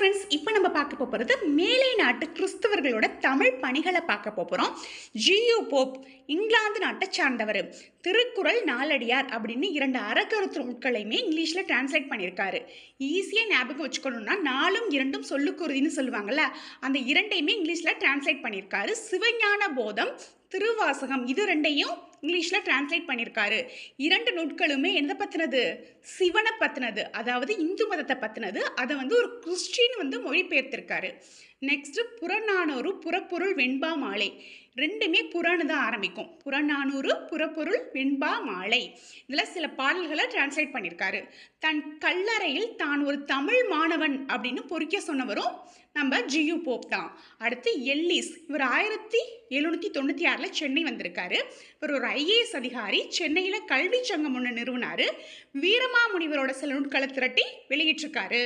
Friends, இப்போ நம்ம பார்க்க போகிறது மேலை நாட்டு கிறிஸ்தவர்களோட தமிழ் பணிகளை பார்க்க போகிறோம். ஜியு போப் இங்கிலாந்து நாட்டை சார்ந்தவர். திருக்குறள் நாலடியார் அப்படின்னு 2 அறக்கருத்து நூல்களையுமே இங்கிலீஷில் டிரான்ஸ்லேட் பண்ணியிருக்காரு. ஈஸியாக ஞாபகம் வச்சுக்கணும்னா 4ம் 2ம் சொல்லுக்குறுதின்னு சொல்லுவாங்கள்ல, அந்த 2டையுமே இங்கிலீஷில் டிரான்ஸ்லேட் பண்ணியிருக்காரு. சிவஞான போதம், திருவாசகம் இது 2யும் இங்கிலீஷில் டிரான்ஸ்லேட் பண்ணியிருக்காரு. 2 நூட்களுமே எதை பற்றினது? சிவனை பற்றினது, அதாவது இந்து மதத்தை பற்றினது. அதை ஒரு கிறிஸ்டின் மொழிபெயர்த்திருக்காரு. நெக்ஸ்ட்டு புறநானூறு, புறப்பொருள், வெண்பா மாலை. 2மே புறன்னு தான் ஆரம்பிக்கும். புறநானூறு, புறப்பொருள், வெண்பா மாலை. இதில் சில பாடல்களை டிரான்ஸ்லேட் பண்ணியிருக்காரு. தன் கல்லறையில் தான் ஒரு தமிழ் மாணவன் அப்படின்னு பொறிக்க சொன்னவரும் நம்ம ஜியு போப் தான். அடுத்து எல்லிஸ், இவர் 1796 சென்னை வந்திருக்காரு. இவர் ஒரு ஐஏஎஸ் அதிகாரி. சென்னையில் கல்வி சங்கம் ஒன்று நிறுவனாரு. வீரமாமுனிவரோட சில நூட்களை திரட்டி வெளியிட்டிருக்காரு.